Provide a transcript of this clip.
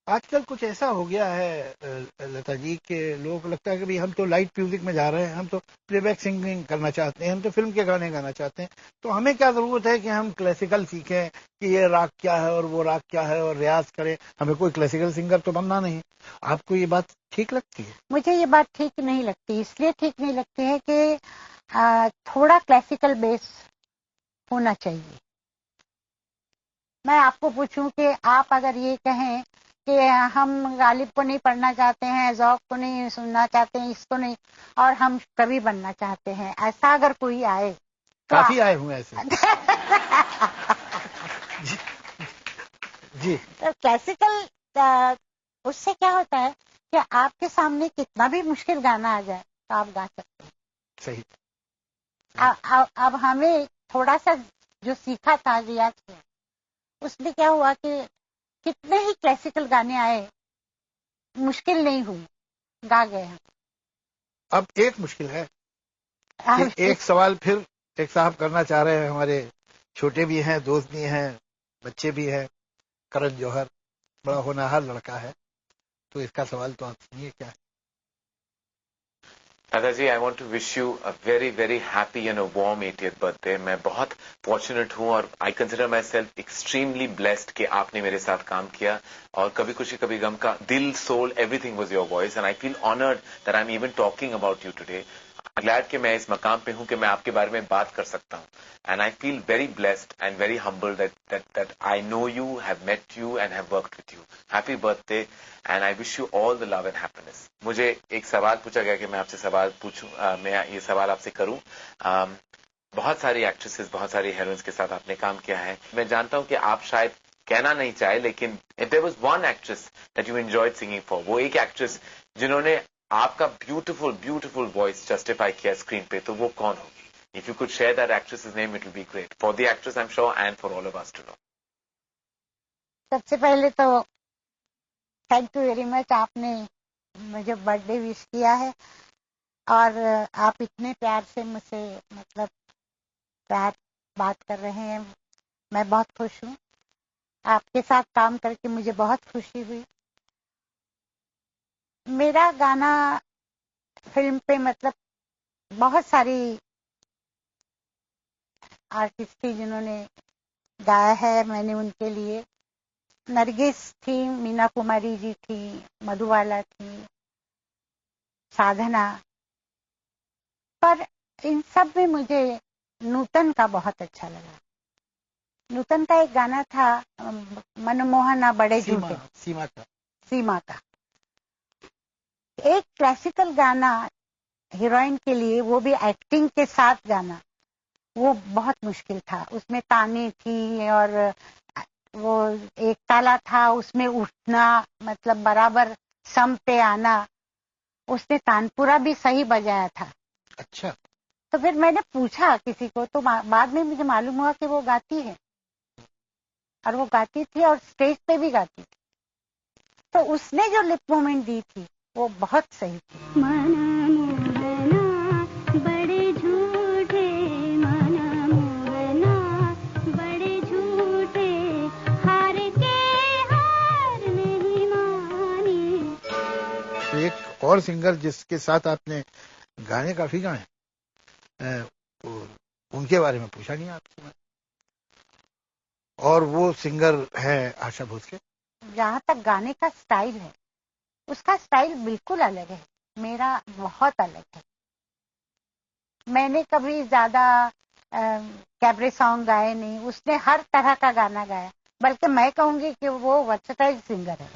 आजकल कुछ ऐसा हो गया है लता जी के लोगों को लगता है कि भाई हम तो लाइट म्यूजिक में जा रहे हैं, हम तो प्लेबैक सिंगिंग करना चाहते हैं, हम तो फिल्म के गाने गाना चाहते हैं, तो हमें क्या जरूरत है कि हम क्लासिकल सीखें कि ये राग क्या है और वो राग क्या है और रियाज करें, हमें कोई क्लासिकल सिंगर तो बनना नहीं। आपको ये बात ठीक लगती है? मुझे ये बात ठीक नहीं लगती। इसलिए ठीक नहीं लगती है कि थोड़ा क्लासिकल बेस होना चाहिए। मैं आपको पूछूं कि आप अगर ये कहें कि हम गालिब को नहीं पढ़ना चाहते हैं, ज़ौक़ को नहीं सुनना चाहते हैं, इसको नहीं, और हम कवि बनना चाहते हैं, ऐसा अगर कोई आए तो काफी आए हुए ऐसे। जी, जी। तो क्लासिकल उससे क्या होता है कि आपके सामने कितना भी मुश्किल गाना आ जाए तो आप गा सकते हैं। सही। अब हमें थोड़ा सा जो सीखा था रियाज किया, उसमें क्या हुआ कि कितने ही क्लासिकल गाने आए, मुश्किल नहीं हुई, गा गए हम। अब एक मुश्किल है कि एक सवाल फिर एक साहब करना चाह रहे हैं, हमारे छोटे भी हैं, दोस्त भी हैं, बच्चे भी हैं। करण जौहर बड़ा होनहार लड़का है, तो इसका सवाल तो आप सुनिए क्या है। दादाजी, I want to wish you a very very happy and a warm 80th birthday. मैं बहुत फॉर्चुनेट हूँ और I consider myself extremely blessed कि आपने मेरे साथ काम किया, और कभी खुशी कभी गम का दिल soul everything was your voice, and I feel honoured that I am even talking about you today. Glad कि मैं इस मकाम पे हूं कि मैं आपके बारे में बात कर सकता हूं, and I feel very blessed and very humble that I know you, have met you and have worked with you. Happy birthday and I wish you all the love and happiness. मुझे एक सवाल पूछा गया कि मैं आपसे सवाल पूछूं, मैं ये सवाल आपसे करूं। बहुत सारी एक्ट्रेसेस, बहुत सारी हीरोइंस के साथ आपने काम किया है। मैं जानता हूं कि आप शायद कहना नहीं चाहे, लेकिन if there was one actress that you enjoyed singing for, वो एक एक्ट्रेस जिन्होंने आपका ब्यूटीफुल ब्यूटीफुल वॉइस जस्टिफाई किया स्क्रीन पे, तो वो कौन होगी? If you could share that actress's name, it will be great for the actress I am sure and for all of us to know. सबसे पहले तो थैंक यू वेरी मच, आपने मुझे बर्थडे विश किया है और आप इतने प्यार से मुझसे मतलब प्यार बात कर रहे हैं। मैं बहुत खुश हूँ, आपके साथ काम करके मुझे बहुत खुशी हुई। मेरा गाना फिल्म पे मतलब बहुत सारी आर्टिस्ट थी जिन्होंने गाया है, मैंने उनके लिए। नरगिस थी, मीना कुमारी जी थी, मधुबाला थी, साधना, पर इन सब में मुझे नूतन का बहुत अच्छा लगा। नूतन का एक गाना था मनमोहना बड़े झूठे, सीमा का एक क्लासिकल गाना हीरोइन के लिए, वो भी एक्टिंग के साथ गाना, वो बहुत मुश्किल था। उसमें ताने थी और वो एक ताला था, उसमें उठना मतलब बराबर सम पे आना, उसने तानपुरा भी सही बजाया था। अच्छा। तो फिर मैंने पूछा किसी को, तो बाद में मुझे मालूम हुआ कि वो गाती है, और वो गाती थी और स्टेज पे भी गाती थी। तो उसने जो लिप मूवमेंट दी थी वो बहुत सही थी। बड़े झूठे, बड़े झूठे, हार के हार नहीं मानी। तो एक और सिंगर जिसके साथ आपने गाने काफी गाए, उनके बारे में पूछा नहीं आपसे, और वो सिंगर है आशा भोसले। जहाँ तक गाने का स्टाइल है, उसका स्टाइल बिल्कुल अलग है, मेरा बहुत अलग है। मैंने कभी ज्यादा कैबरे सॉन्ग गाए नहीं, उसने हर तरह का गाना गाया, बल्कि मैं कहूंगी कि वो वर्सेटाइल सिंगर है।